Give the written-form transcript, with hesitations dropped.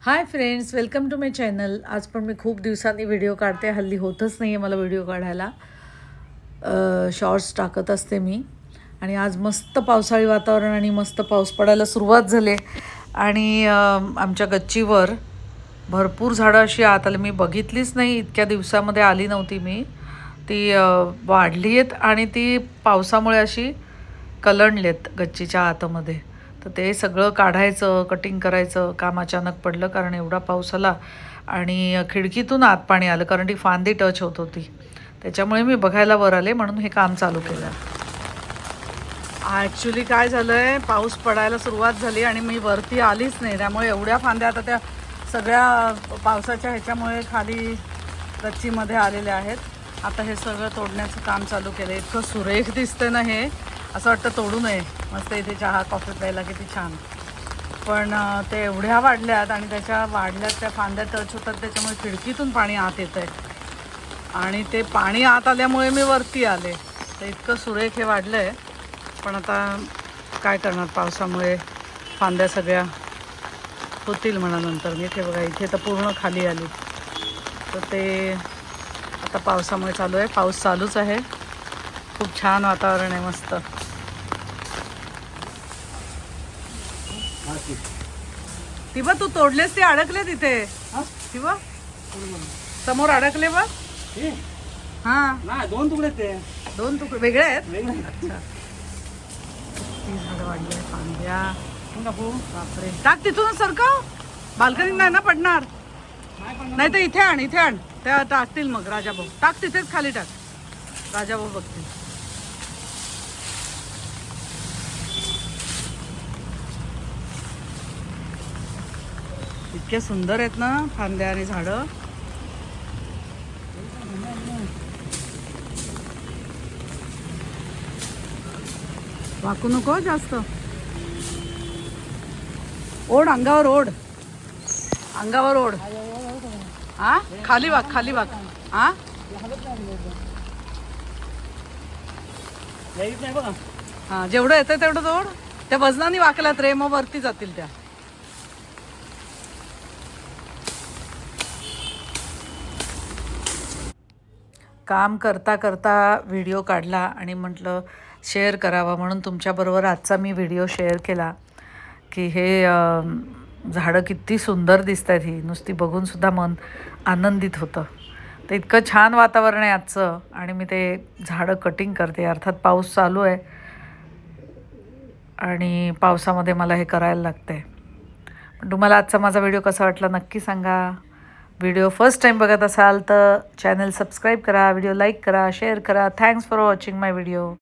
High friends, welcome to my channel. आज पण मी खूप दिवसांनी व्हिडिओ काढते. हल्ली होतच नाही आहे मला व्हिडिओ काढायला. शॉर्ट्स टाकत असते मी. आणि आज मस्त पावसाळी वातावरण आणि मस्त पाऊस पडायला सुरुवात झाली. आणि आमच्या गच्चीवर भरपूर झाडं अशी आत आली. मी बघितलीच नाही, इतक्या दिवसामध्ये आली नव्हती मी. ती वाढली आहेत आणि ती पावसामुळे अशी कलंडली आहेत गच्चीच्या आतमध्ये. तर ते सगळं काढायचं, कटिंग करायचं काम अचानक पडलं, कारण एवढा पाऊस आला आणि खिडकीतून आत पाणी आलं, कारण ती फांदी टच होत होती. त्याच्यामुळे मी बघायला वर आले, म्हणून हे काम चालू केलं. ॲक्च्युली काय झालं आहे, पाऊस पडायला सुरुवात झाली आणि मी वरती आलीच नाही. त्यामुळे एवढ्या फांद्या आता त्या सगळ्या पावसाच्या ह्याच्यामुळे खाली गच्चीमध्ये आलेल्या आहेत. आता हे सगळं तोडण्याचं काम चालू केलं. इतकं सुरेख दिसतं ना हे, असं वाटतं तोडू नये. मस्त इथे चहा कॉफी प्यायला किती छान. पण ते एवढ्या वाढल्यात आणि त्याच्या वाढल्यात त्या फांद्या टच होतात, त्याच्यामुळे खिडकीतून पाणी आत येतं आहे. आणि ते पाणी आत आल्यामुळे मी वरती आले. तर इतकं सुरेख हे वाढलं आहे. पण आता काय करणार, पावसामुळे फांद्या सगळ्या होतील म्हणा नंतर. मी ते बघा इथे तर पूर्ण खाली आली. तर ते आता पावसामुळे चालू आहे. पाऊस चालूच आहे. खूप छान वातावरण आहे, मस्त. ती बघ, तू तोडलेस ते अडकले तिथे. ती बघ समोर अडकले बघ. हा, दोन तुकडे ते दोन तुकडे वेगळे आहेत. अच्छा, ती झाडं वाढली आहे, फांद्या. बापरे, टाक तिथूनच सरकव. बाल्कनीत नाही ना पडणार. नाही तर इथे आण, इथे आण. त्या टाकतील मग राजाभाऊ. टाक तिथेच खाली टाक, राजाभाऊ बघतील. इतके सुंदर आहेत ना फांद्या आणि झाडं. वाकू नको जास्त. ओढ अंगावर, ओढ अंगावर, ओढ. हा, खाली वाक, खाली वाक. हा, हा, जेवढं येतं तेवढं तोड. त्या वजनाने वाकल्यात रे, मग वरती जातील त्या. काम करता करता व्हिडिओ काढला आणि म्हटलं शेअर करावा, म्हणून तुमच्याबरोबर आजचा मी व्हिडिओ शेअर केला. की हे झाडं किती सुंदर दिसत आहेत. ही नुसती बघूनसुद्धा मन आनंदित होतं. तर इतकं छान वातावरण आहे आजचं. आणि मी ते झाडं कटिंग करते. अर्थात पाऊस चालू आहे आणि पावसामध्ये मला हे करायला लागतं आहे. पण तुम्हाला आजचा माझा व्हिडिओ कसा वाटला नक्की सांगा. व्हिडिओ फर्स्ट टाईम बघत असाल तर चॅनल सबस्क्राईब करा, व्हिडिओ लाईक करा, शेअर करा. Thanks for watching my video.